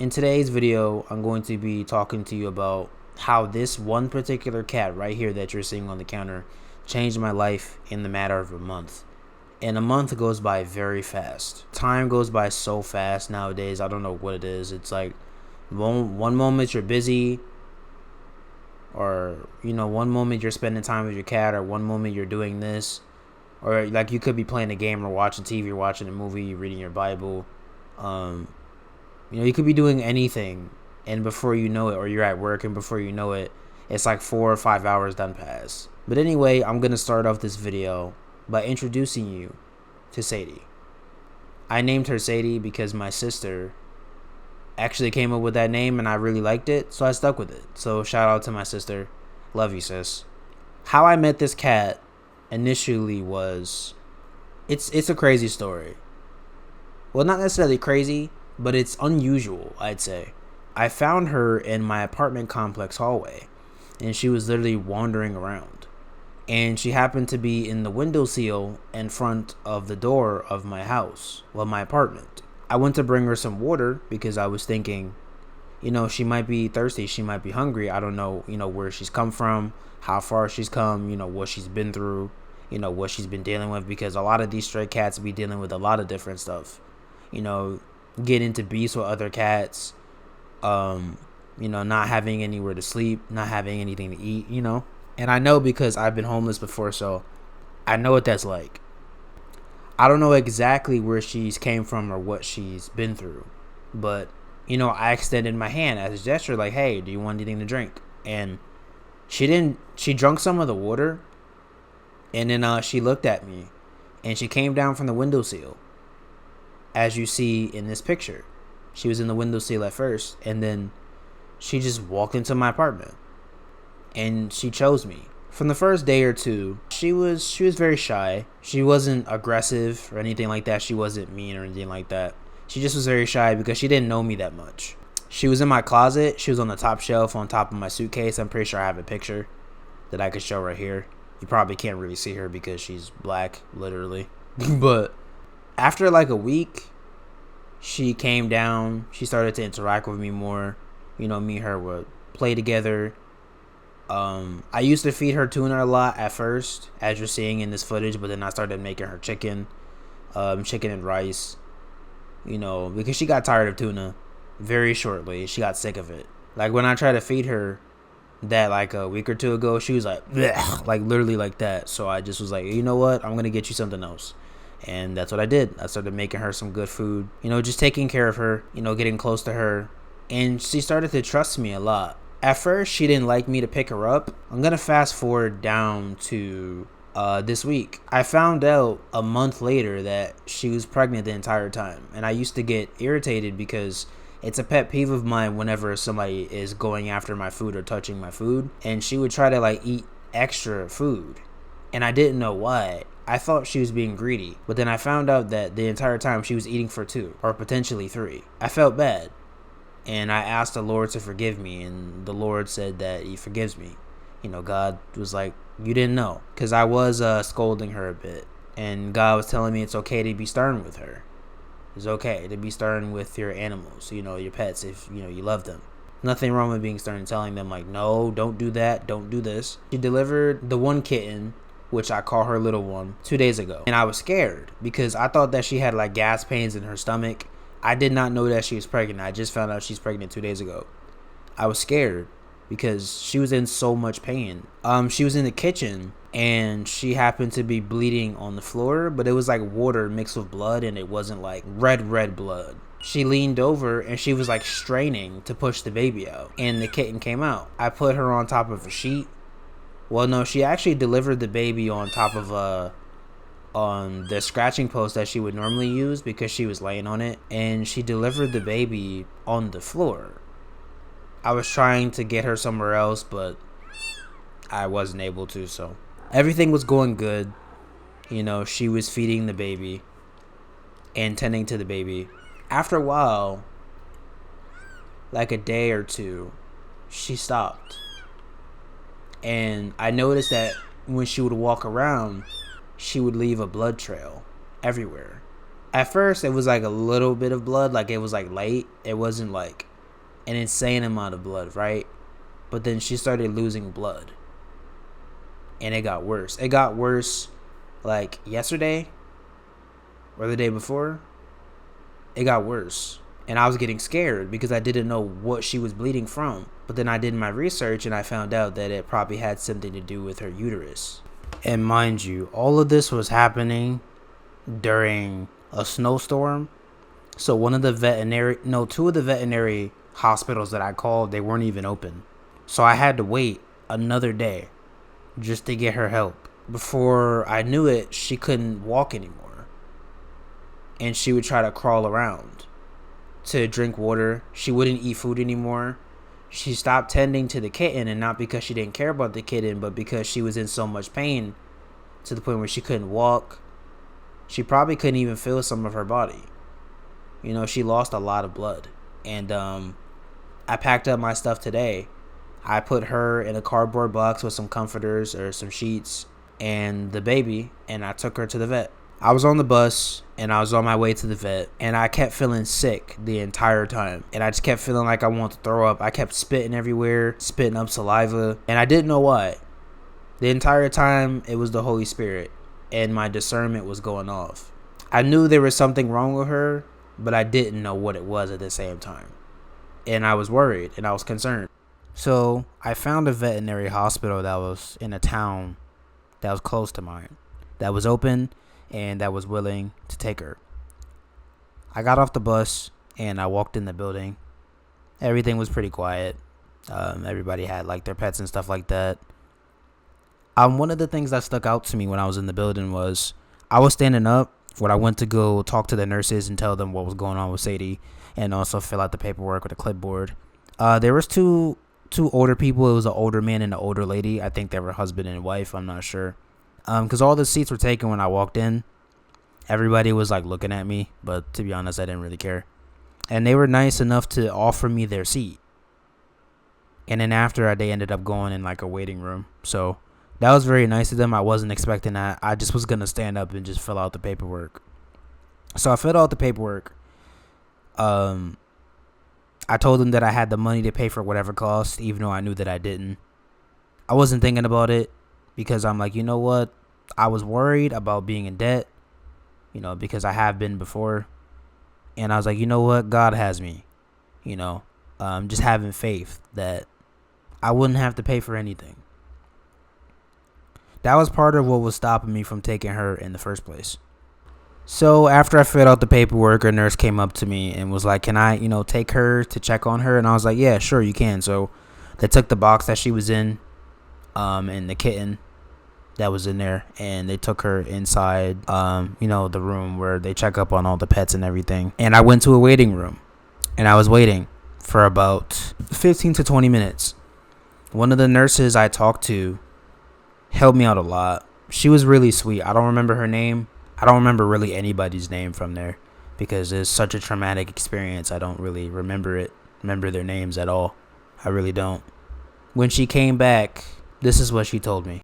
In today's video, I'm going to be talking to you about how this one particular cat right here that you're seeing on the counter changed my life in the matter of a month. And a month goes by very fast. Time goes by so fast nowadays. I don't know what it is. It's like one moment you're busy, or one moment you're spending time with your cat, or one moment you're doing this, or like you could be playing a game or watching TV or watching a movie, you're reading your Bible. You could be doing anything, and before you know it, or you're at work, and before you know it, it's like 4 or 5 hours done pass. But anyway, I'm gonna start off this video by introducing you to Sadie. I named her Sadie because my sister actually came up with that name, and I really liked it, so I stuck with it. So shout out to my sister. Love you, sis. How I met this cat initially was, it's a crazy story. Well, not necessarily crazy, but it's unusual, I'd say. I found her in my apartment complex hallway, and she was literally wandering around. And she happened to be in the windowsill in front of the door of my house, my apartment. I went to bring her some water because I was thinking, she might be thirsty, she might be hungry. I don't know, where she's come from, how far she's come, what she's been through, what she's been dealing with, because a lot of these stray cats be dealing with a lot of different stuff. Get into beefs with other cats, not having anywhere to sleep, not having anything to eat, And I know because I've been homeless before, so I know what that's like. I don't know exactly where she's came from or what she's been through, but, I extended my hand as a gesture, like, hey, do you want anything to drink? And she drank some of the water, and then she looked at me, and she came down from the windowsill. As you see in this picture, she was in the windowsill at first, and then she just walked into my apartment, and she chose me. From the first day or two, she was very shy. She wasn't aggressive or anything like that. She wasn't mean or anything like that. She just was very shy because she didn't know me that much. She was in my closet. She was on the top shelf on top of my suitcase. I'm pretty sure I have a picture that I could show right here. You probably can't really see her because she's black, literally. But after like a week, she came down. She started to interact with me more. Me and her would play together. I used to feed her tuna a lot at first, as you're seeing in this footage, but then I started making her chicken and rice, because she got tired of tuna very shortly. She got sick of it. Like when I tried to feed her that like a week or two ago, she was like, bleh, like literally like that. So I just was like, you know what? I'm going to get you something else. And that's what I did. I started making her some good food, just taking care of her, getting close to her. And she started to trust me a lot. At first, she didn't like me to pick her up. I'm going to fast forward down to this week. I found out a month later that she was pregnant the entire time. And I used to get irritated because it's a pet peeve of mine whenever somebody is going after my food or touching my food. And she would try to like eat extra food. And I didn't know why. I thought she was being greedy. But then I found out that the entire time she was eating for 2 or potentially 3. I felt bad. And I asked the Lord to forgive me, and the Lord said that he forgives me. God was like, you didn't know. Because I was scolding her a bit. And God was telling me it's okay to be stern with her. It's okay to be stern with your animals, your pets, if, you love them. Nothing wrong with being stern and telling them, like, no, don't do that, don't do this. She delivered the one kitten, which I call her little one, 2 days ago. And I was scared because I thought that she had like gas pains in her stomach. I did not know that she was pregnant. I just found out she's pregnant 2 days ago. I was scared because she was in so much pain. She was in the kitchen and she happened to be bleeding on the floor, but it was like water mixed with blood, and it wasn't like red blood. She leaned over and she was like straining to push the baby out, and the kitten came out. I put her on top of a sheet. Well, no, she actually delivered the baby on top of on the scratching post that she would normally use because she was laying on it, and she delivered the baby on the floor. I was trying to get her somewhere else, but I wasn't able to, so everything was going good. She was feeding the baby and tending to the baby. After a while, like a day or two, she stopped. And I noticed that when she would walk around, she would leave a blood trail everywhere. At first, it was like a little bit of blood, like it was like light. It wasn't like an insane amount of blood, right? But then she started losing blood. And it got worse. It got worse like yesterday or the day before. It got worse. And I was getting scared because I didn't know what she was bleeding from. But then I did my research and I found out that it probably had something to do with her uterus. And mind you, all of this was happening during a snowstorm. So two of the veterinary hospitals that I called, they weren't even open. So I had to wait another day just to get her help. Before I knew it, she couldn't walk anymore. And she would try to crawl around to drink water. She wouldn't eat food anymore. She stopped tending to the kitten, and not because she didn't care about the kitten, but because she was in so much pain to the point where she couldn't walk. She probably couldn't even feel some of her body. You know, she lost a lot of blood. And I packed up my stuff today. I put her in a cardboard box with some comforters or some sheets and the baby, and I took her to the vet. I was on the bus and I was on my way to the vet, and I kept feeling sick the entire time. And I just kept feeling like I wanted to throw up. I kept spitting everywhere, spitting up saliva, and I didn't know why. The entire time it was the Holy Spirit, and my discernment was going off. I knew there was something wrong with her, but I didn't know what it was at the same time. And I was worried and I was concerned. So I found a veterinary hospital that was in a town that was close to mine, that was open and that was willing to take her. I got off the bus and I walked in the building. Everything was pretty quiet. Everybody had like their pets and stuff like that. One of the things that stuck out to me when I was in the building was I was standing up when I went to go talk to the nurses and tell them what was going on with Sadie, and also fill out the paperwork with a clipboard. There was two older people. It was an older man and an older lady. I think they were husband and wife. I'm not sure. Because all the seats were taken when I walked in. Everybody was like looking at me, but to be honest, I didn't really care. And they were nice enough to offer me their seat. And then after, they ended up going in like a waiting room. So that was very nice of them. I wasn't expecting that. I just was going to stand up and just fill out the paperwork. So I filled out the paperwork. I told them that I had the money to pay for whatever cost, even though I knew that I didn't. I wasn't thinking about it because I'm like, you know what? I was worried about being in debt, because I have been before. And I was like, you know what? God has me, just having faith that I wouldn't have to pay for anything. That was part of what was stopping me from taking her in the first place. So after I filled out the paperwork, a nurse came up to me and was like, can I, take her to check on her? And I was like, yeah, sure, you can. So they took the box that she was in, and the kitten that was in there, and they took her inside, the room where they check up on all the pets and everything. And I went to a waiting room, and I was waiting for about 15 to 20 minutes. One of the nurses I talked to helped me out a lot. She was really sweet. I don't remember her name. I don't remember really anybody's name from there because it's such a traumatic experience. I don't really remember their names at all. I really don't. When she came back, this is what she told me.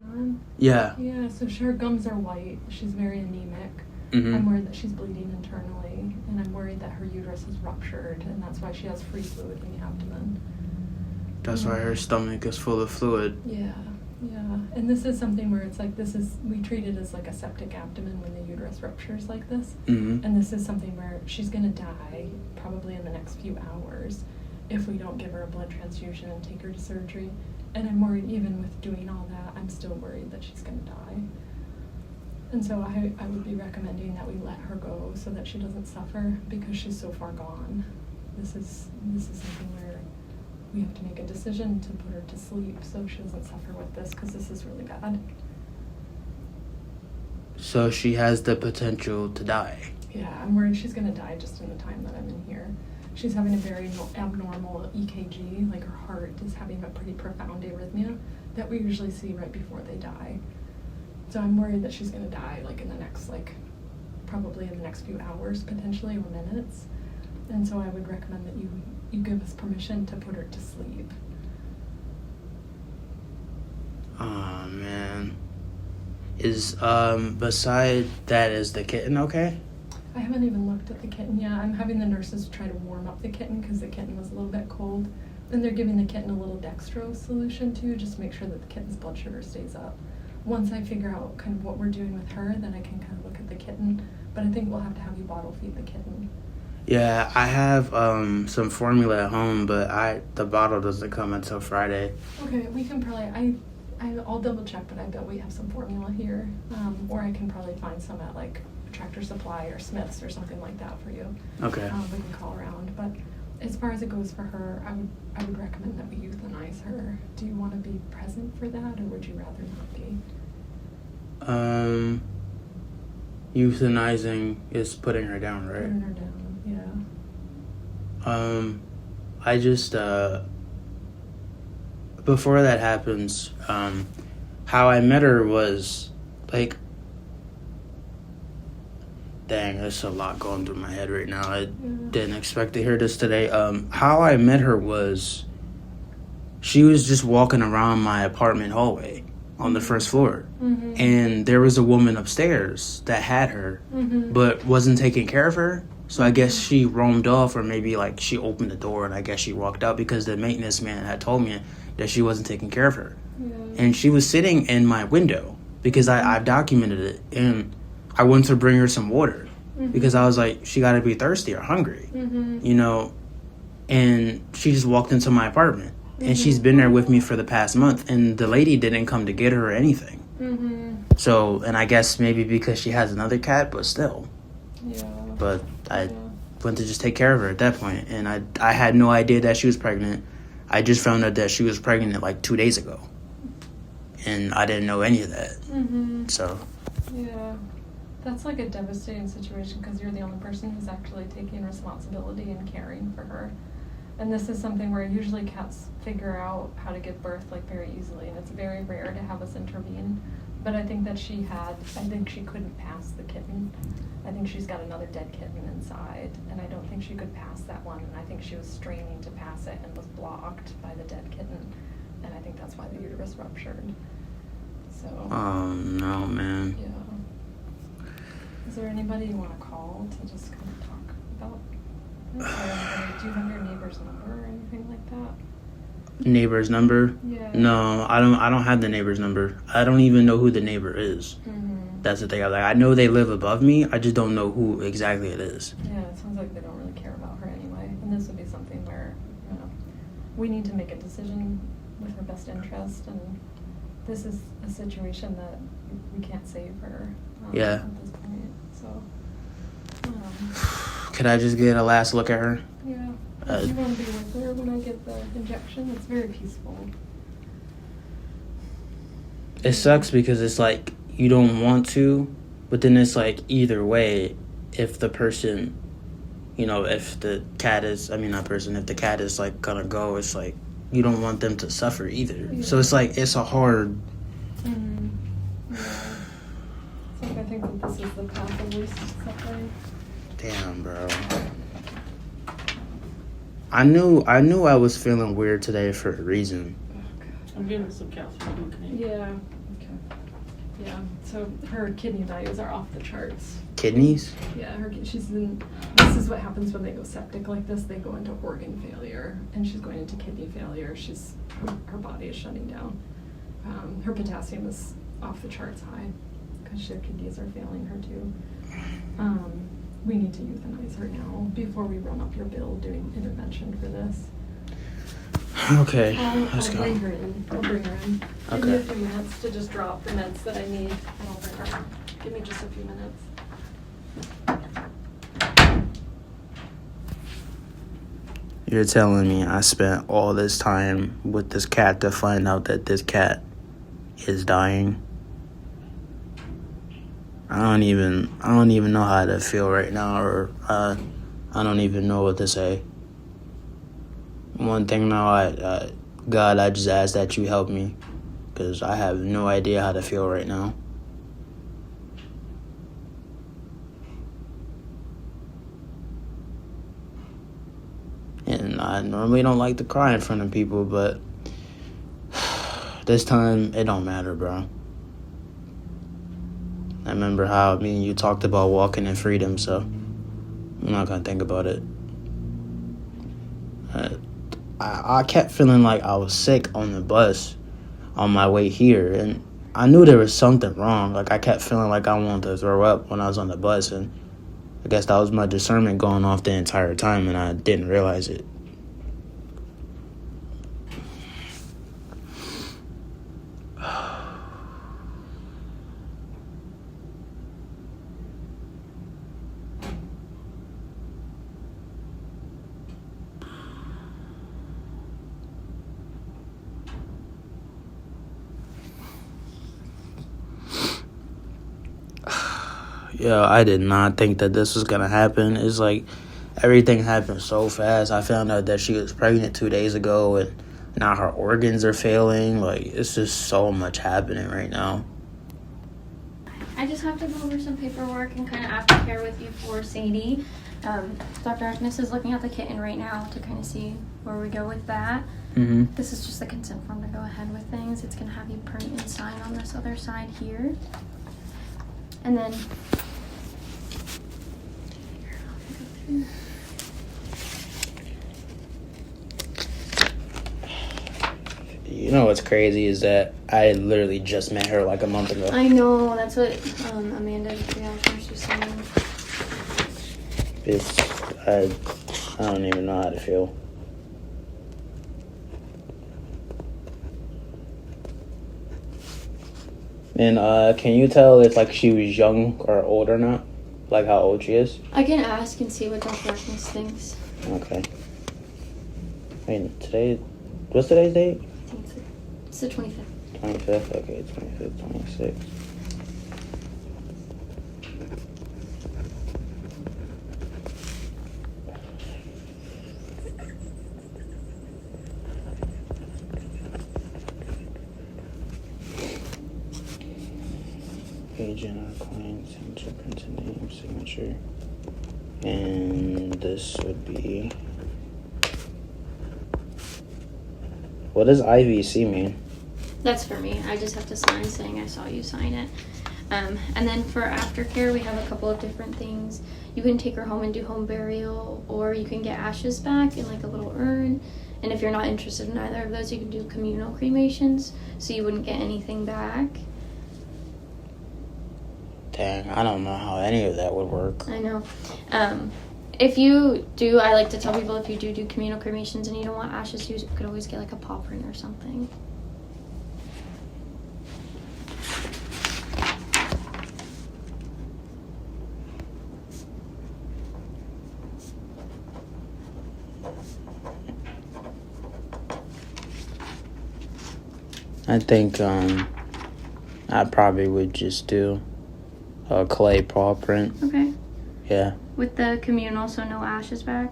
Yeah, so her gums are white. She's very anemic. Mm-hmm. I'm worried that she's bleeding internally, and I'm worried that her uterus is ruptured, and that's why she has free fluid in the abdomen. That's why her stomach is full of fluid. Yeah. And this is something where it's like, we treat it as like a septic abdomen when the uterus ruptures like this. Mm-hmm. And this is something where she's going to die probably in the next few hours if we don't give her a blood transfusion and take her to surgery. And I'm worried, even with doing all that, I'm still worried that she's going to die. And so I would be recommending that we let her go so that she doesn't suffer because she's so far gone. This is something where we have to make a decision to put her to sleep so she doesn't suffer with this, because this is really bad. So she has the potential to die. Yeah, I'm worried she's going to die just in the time that I'm in here. She's having a very abnormal EKG, like her heart is having a pretty profound arrhythmia that we usually see right before they die. So I'm worried that she's going to die like in the next, probably in the next few hours, potentially, or minutes. And so I would recommend that you give us permission to put her to sleep. Oh, man. Is, beside that, is the kitten okay? I haven't even looked at the kitten yet. I'm having the nurses try to warm up the kitten because the kitten was a little bit cold. And they're giving the kitten a little dextrose solution too, just to make sure that the kitten's blood sugar stays up. Once I figure out kind of what we're doing with her, then I can kind of look at the kitten. But I think we'll have to have you bottle feed the kitten. Yeah, I have some formula at home, but the bottle doesn't come until Friday. Okay, we can probably, I'll double check, but I bet we have some formula here. Or I can probably find some at like Tractor Supply or Smith's or something like that for you. Okay. We can call around. But as far as it goes for her, I would recommend that we euthanize her. Do you want to be present for that, or would you rather not be? Euthanizing is putting her down, right? Putting her down, yeah. I just, before that happens, how I met her was, like, dang, there's a lot going through my head right now. I didn't expect to hear this today. How I met her was, she was just walking around my apartment hallway on the first floor. Mm-hmm. And there was a woman upstairs that had her, but wasn't taking care of her. So I guess she roamed off, or maybe like she opened the door and I guess she walked out because the maintenance man had told me that she wasn't taking care of her. Yeah. And she was sitting in my window because I've documented it. And I went to bring her some water because I was like, she got to be thirsty or hungry, you know. And she just walked into my apartment. And she's been there with me for the past month. And the lady didn't come to get her or anything. So, and I guess maybe because she has another cat, but still. Yeah. But I went to just take care of her at that point. And I had no idea that she was pregnant. I just found out that she was pregnant like 2 days ago. And I didn't know any of that. So. Yeah. That's like a devastating situation because you're the only person who's actually taking responsibility and caring for her. And this is something where usually cats figure out how to give birth like very easily, and it's very rare to have us intervene. But I think that she couldn't pass the kitten. I think she's got another dead kitten inside, and I don't think she could pass that one. And I think she was straining to pass it and was blocked by the dead kitten. And I think that's why the uterus ruptured. So. Oh, no, man. Yeah. Is there anybody you want to call to just kind of talk about? Do you have your neighbor's number or anything like that? Neighbor's number? Yeah. No, I don't have the neighbor's number. I don't even know who the neighbor is. That's the thing. Like, I know they live above me. I just don't know who exactly it is. Yeah, it sounds like they don't really care about her anyway. And this would be something where, you know, we need to make a decision with her best interest. And this is a situation that we can't save her at this point. So. Could I just get a last look at her? Yeah. You want to be with her when I get the injection? It's very peaceful. It sucks because it's like you don't want to, but then it's like either way, if the person, you know, if the cat is, if the cat is like gonna go, it's like you don't want them to suffer either. Yeah. So it's like, it's a hard. Yeah. It's like I think that this is the path of least suffering. Damn, bro. I knew I was feeling weird today for a reason. Oh, God. I'm getting some calcium. Yeah. Okay. Yeah. So her kidney values are off the charts. Kidneys? Yeah. This is what happens when they go septic like this. They go into organ failure, and she's going into kidney failure. Her body is shutting down. Her potassium is off the charts high because her kidneys are failing her too. We need to euthanize her now before we run up your bill doing intervention for this. Okay, let's go. I'll bring her in. Okay. Give me a few minutes to just drop the meds that I need, and I'll bring her. Give me just a few minutes. You're telling me I spent all this time with this cat to find out that this cat is dying? I don't even know how to feel right now, or I don't even know what to say. One thing now, God, I just ask that you help me, because I have no idea how to feel right now. And I normally don't like to cry in front of people, but this time it don't matter, bro. I remember how me and you talked about walking in freedom, so I'm not gonna think about it. I kept feeling like I was sick on the bus on my way here, and I knew there was something wrong. Like, I kept feeling like I wanted to throw up when I was on the bus, and I guess that was my discernment going off the entire time, and I didn't realize it. Yeah, I did not think that this was gonna happen. It's like everything happened so fast. I found out that she was pregnant 2 days ago, and now her organs are failing. Like, it's just so much happening right now. I just have to go over some paperwork and kind of aftercare with you for Sadie. Dr. Agnes is looking at the kitten right now to kind of see where we go with that. Mm-hmm. This is just the consent form to go ahead with things. It's going to have you print and sign on this other side here. And then You know what's crazy is that I literally just met her like a month ago. I know, that's what Amanda, she was saying. I don't even know how to feel. And can you tell if like she was young or old or not? Like how old she is? I can ask and see what Dr. Agnes thinks. Okay. What's today's date? I think it's the 25th. 25th, okay, 25th, 26th. Agent or client, signature, printed name, signature. And this would be... What does IVC mean? That's for me. I just have to sign saying I saw you sign it. And then for aftercare, we have a couple of different things. You can take her home and do home burial, or you can get ashes back in like a little urn. And if you're not interested in either of those, you can do communal cremations, so you wouldn't get anything back. Dang, I don't know how any of that would work. I know. If you do, I like to tell people if you do communal cremations and you don't want ashes, you could always get like a paw print or something. I think I probably would just do a clay paw print. Okay. Yeah. With the communal, so no ashes back?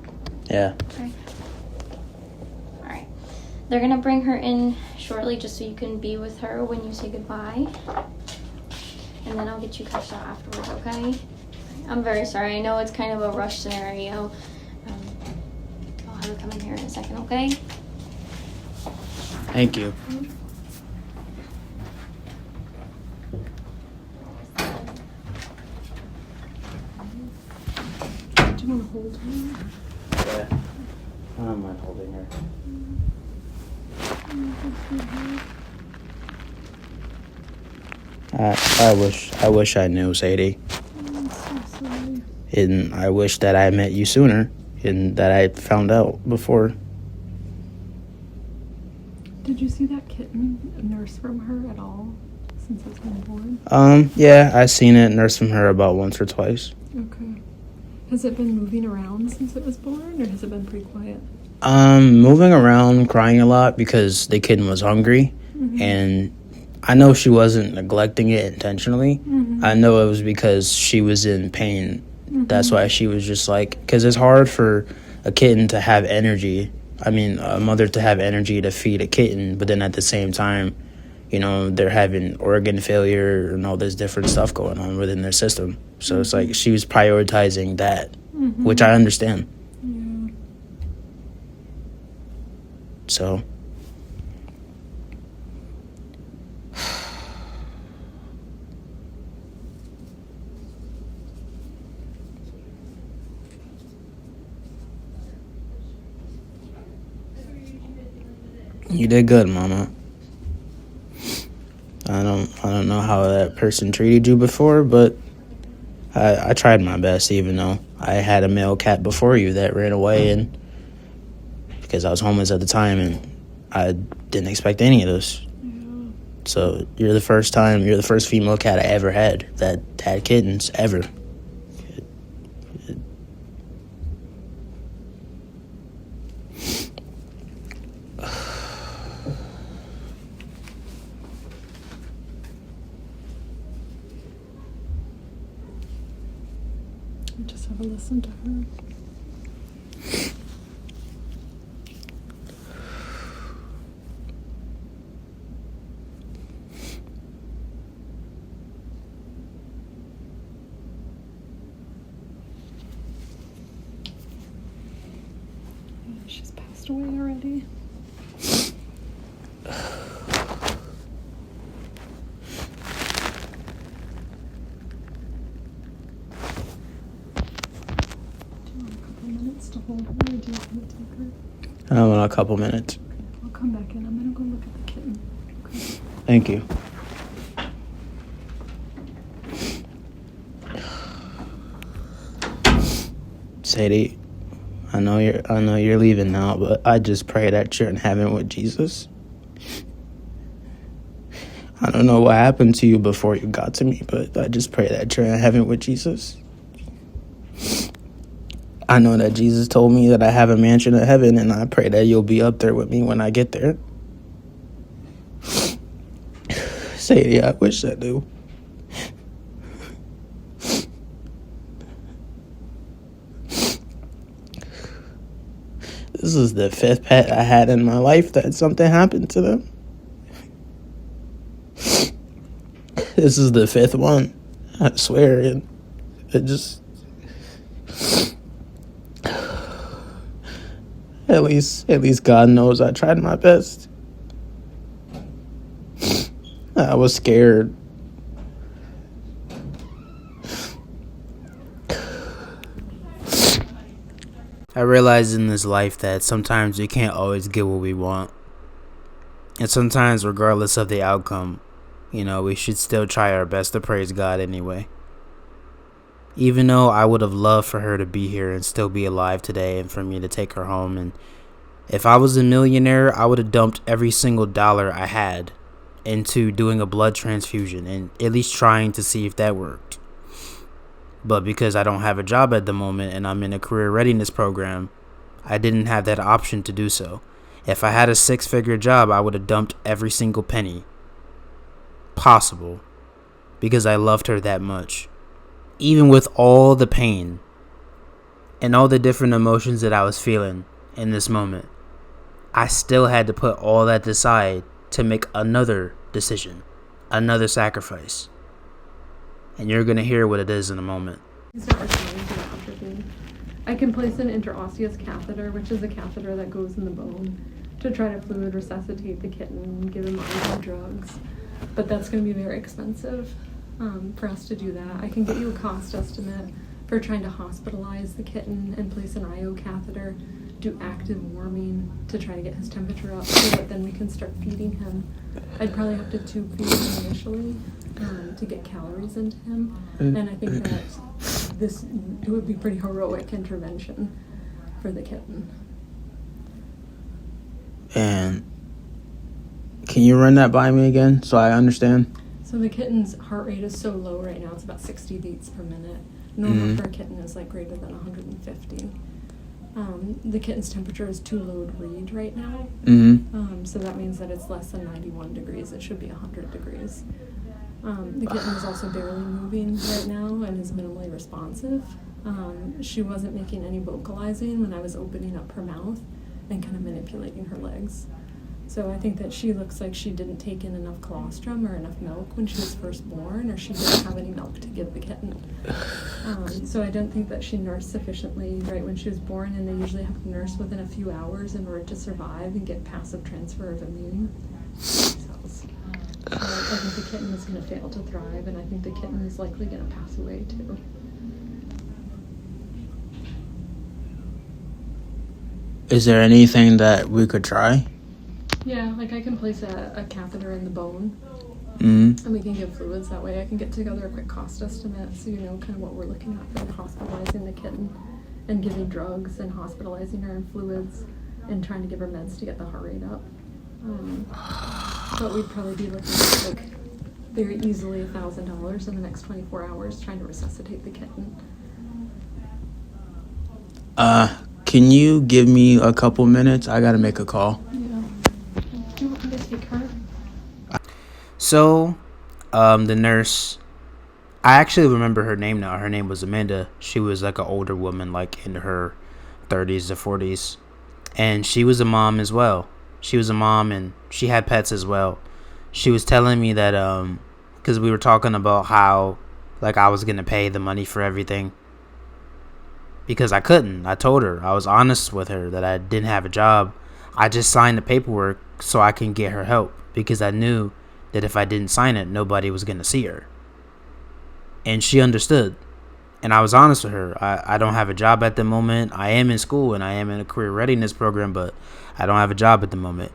Yeah. Okay. Alright. They're gonna bring her in shortly just so you can be with her when you say goodbye. And then I'll get you cashed out afterwards, okay? I'm very sorry. I know it's kind of a rush scenario. I'll have her come in here in a second, okay? Thank you. Do you want to hold her? Yeah. I don't mind holding her. I wish I knew, Sadie. I'm so sorry. And I wish that I met you sooner and that I found out before. Did you see that kitten nurse from her at all since it's been born? Yeah, I've seen it nurse from her about once or twice. Okay. Has it been moving around since it was born, or has it been pretty quiet? Moving around, crying a lot because the kitten was hungry. Mm-hmm. And I know she wasn't neglecting it intentionally. Mm-hmm. I know it was because she was in pain. Mm-hmm. That's why she was just like, because it's hard for a kitten to have energy. I mean, a mother to have energy to feed a kitten, but then at the same time, you know, they're having organ failure and all this different stuff going on within their system. So Mm-hmm. it's like she was prioritizing that, Mm-hmm. which I understand. Yeah. So... You did good, Mama. I don't know how that person treated you before, but I tried my best, even though I had a male cat before you that ran away, and because I was homeless at the time, and I didn't expect any of this. So you're the first female cat I ever had that had kittens, ever. Just have a listen to her. She's passed away already. To hold her, or do you want to take her? In a couple minutes. I'll come back in. I'm gonna go look at the kitten. Okay. Thank you. Sadie, I know you're leaving now, but I just pray that you're in heaven with Jesus. I don't know what happened to you before you got to me, but I just pray that you're in heaven with Jesus. I know that Jesus told me that I have a mansion in heaven, and I pray that you'll be up there with me when I get there. Sadie, I wish I do. This is the 5th pet I had in my life that something happened to them. This is the 5th one, I swear, and it just... At least God knows I tried my best. I was scared. I realize in this life that sometimes we can't always get what we want. And sometimes, regardless of the outcome, we should still try our best to praise God anyway. Even though I would have loved for her to be here and still be alive today and for me to take her home. And if I was a millionaire, I would have dumped every single dollar I had into doing a blood transfusion and at least trying to see if that worked. But because I don't have a job at the moment and I'm in a career readiness program, I didn't have that option to do so. If I had a 6-figure job, I would have dumped every single penny possible because I loved her that much. Even with all the pain and all the different emotions that I was feeling in this moment, I still had to put all that aside to make another decision, another sacrifice. And you're going to hear what it is in a moment. He's not responding to the atropine. I can place an interosseous catheter, which is a catheter that goes in the bone, to try to fluid resuscitate the kitten and give him IV drugs. But that's going to be very expensive. For us to do that. I can get you a cost estimate for trying to hospitalize the kitten and place an IO catheter, do active warming to try to get his temperature up so that then we can start feeding him. I'd probably have to tube feed him initially to get calories into him, and I think that it would be pretty heroic intervention for the kitten. And can you run that by me again so I understand? So the kitten's heart rate is so low right now, it's about 60 beats per minute. Normal for a kitten is like greater than 150. The kitten's temperature is too low to read right now. So that means that it's less than 91 degrees. It should be 100 degrees. The kitten is also barely moving right now and is minimally responsive. She wasn't making any vocalizing when I was opening up her mouth and kind of manipulating her legs. So I think that she looks like she didn't take in enough colostrum or enough milk when she was first born, or she didn't have any milk to give the kitten. So I don't think that she nursed sufficiently right when she was born, and they usually have to nurse within a few hours in order to survive and get passive transfer of immune cells. So I think the kitten is going to fail to thrive, and I think the kitten is likely going to pass away too. Is there anything that we could try? Yeah, like I can place a catheter in the bone, Mm-hmm. and we can give fluids that way. I can get together a quick cost estimate so you know kind of what we're looking at for hospitalizing the kitten and giving drugs and hospitalizing her and fluids and trying to give her meds to get the heart rate up. But we'd probably be looking at like very easily $1,000 in the next 24 hours trying to resuscitate the kitten. Can you give me a couple minutes? I gotta make a call. Yeah. Do you want me to take her? So, the nurse, I actually remember her name now. Her name was Amanda. She was like an older woman, like in her 30s to 40s. And she was a mom as well. She was a mom and she had pets as well. She was telling me that, because we were talking about how, like, I was going to pay the money for everything. Because I couldn't. I told her. I was honest with her that I didn't have a job. I just signed the paperwork so I can get her help. Because I knew that if I didn't sign it, nobody was going to see her. And she understood. And I was honest with her. I don't have a job at the moment. I am in school and I am in a career readiness program, but I don't have a job at the moment.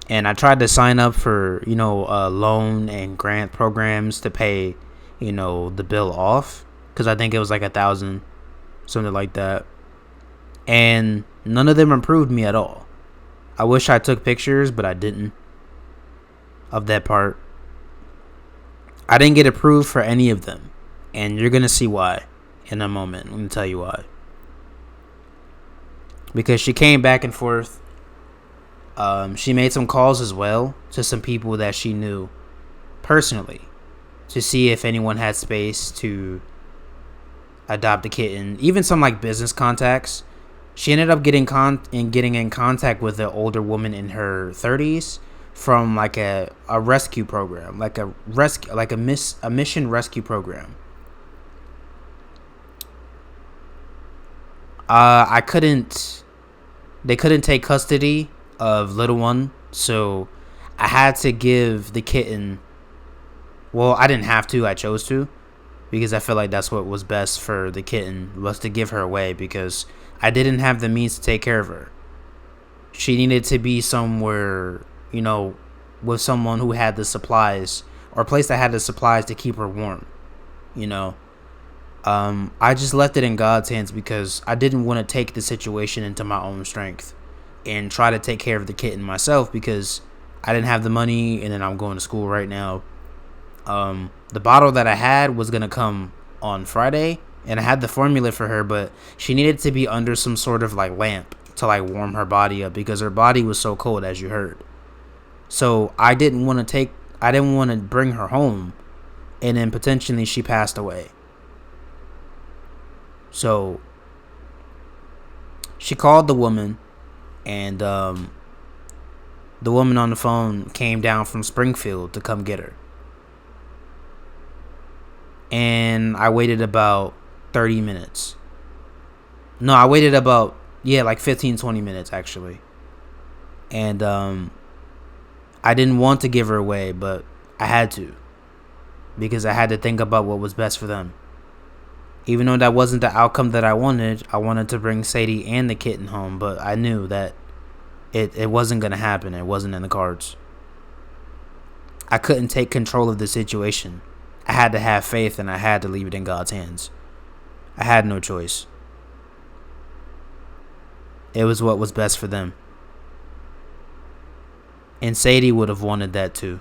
And I tried to sign up for, loan and grant programs to pay, the bill off. Because I think it was like $1,000, something like that. And none of them approved me at all. I wish I took pictures, but I didn't. Of that part. I didn't get approved for any of them. And you're going to see why in a moment. Let me tell you why. Because she came back and forth. She made some calls as well to some people that she knew personally to see if anyone had space to adopt a kitten. Even some like business contacts. She ended up getting in contact with an older woman in her 30s from like a rescue program, like a mission rescue program. They couldn't take custody of little one, so I had to give the kitten. Well, I didn't have to. I chose to, because I feel like that's what was best for the kitten, was to give her away, because I didn't have the means to take care of her. She needed to be somewhere, with someone who had the supplies, or a place that had the supplies to keep her warm, I just left it in God's hands because I didn't want to take the situation into my own strength and try to take care of the kitten myself, because I didn't have the money and then I'm going to school right now. The bottle that I had was going to come on Friday and I had the formula for her, but she needed to be under some sort of like lamp to like warm her body up because her body was so cold, as you heard. So I didn't want to bring her home and then potentially she passed away. So she called the woman, and the woman on the phone came down from Springfield to come get her. And I waited about 30 minutes. No, I waited about, like 15, 20 minutes actually. And I didn't want to give her away, but I had to. Because I had to think about what was best for them. Even though that wasn't the outcome that I wanted to bring Sadie and the kitten home, but I knew that it wasn't going to happen. It wasn't in the cards. I couldn't take control of the situation. I had to have faith and I had to leave it in God's hands. I had no choice. It was what was best for them. And Sadie would have wanted that too.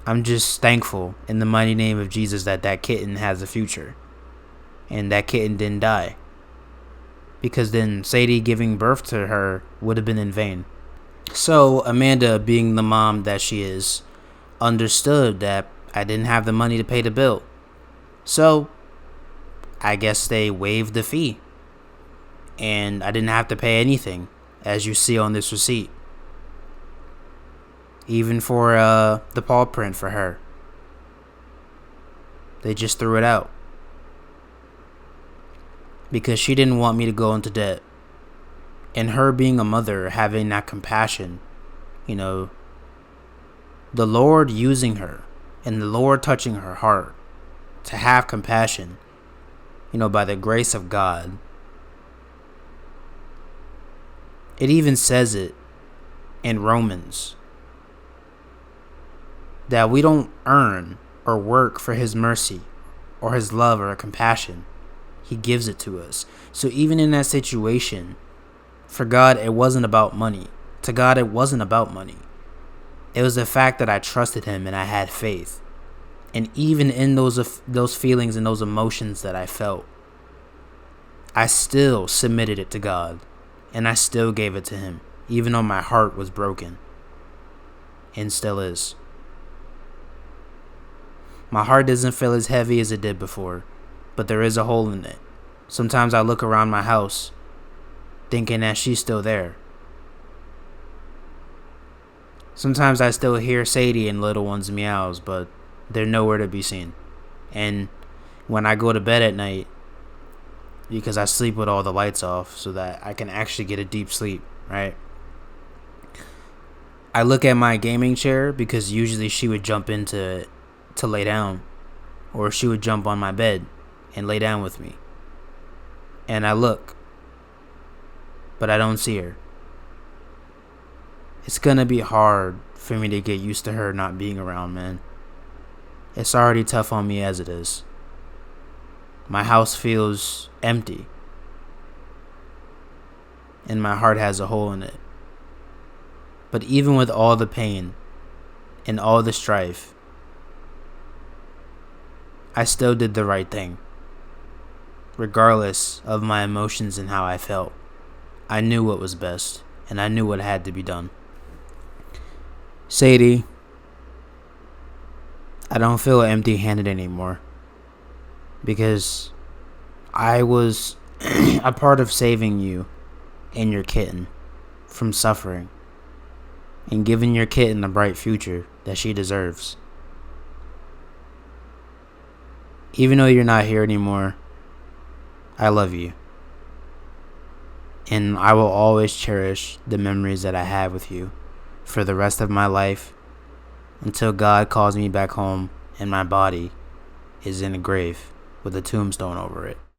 I'm just thankful in the mighty name of Jesus that kitten has a future. And that kitten didn't die. Because then Sadie giving birth to her would have been in vain. So Amanda, being the mom that she is, understood that I didn't have the money to pay the bill. So I guess they waived the fee. And I didn't have to pay anything, as you see on this receipt. Even for the paw print for her. They just threw it out. Because she didn't want me to go into debt. And her being a mother, having that compassion, the Lord using her and the Lord touching her heart to have compassion, by the grace of God. It even says it in Romans that we don't earn or work for his mercy or his love or compassion. He gives it to us. So even in that situation, for God, it wasn't about money. To God, it wasn't about money. It was the fact that I trusted him and I had faith. And even in those feelings and those emotions that I felt, I still submitted it to God. And I still gave it to him, even though my heart was broken. And still is. My heart doesn't feel as heavy as it did before, but there is a hole in it. Sometimes I look around my house thinking that she's still there. Sometimes I still hear Sadie and little ones' meows, but they're nowhere to be seen. And when I go to bed at night, because I sleep with all the lights off so that I can actually get a deep sleep, right? I look at my gaming chair because usually she would jump into it to lay down, or she would jump on my bed and lay down with me. And I look, but I don't see her. It's gonna be hard for me to get used to her not being around, man. It's already tough on me as it is. My house feels empty, and my heart has a hole in it. But even with all the pain and all the strife, I still did the right thing. Regardless of my emotions and how I felt, I knew what was best, and I knew what had to be done. Sadie, I don't feel empty-handed anymore, because I was a part of saving you and your kitten from suffering and giving your kitten the bright future that she deserves. Even though you're not here anymore, I love you. And I will always cherish the memories that I have with you for the rest of my life, until God calls me back home and my body is in a grave with a tombstone over it.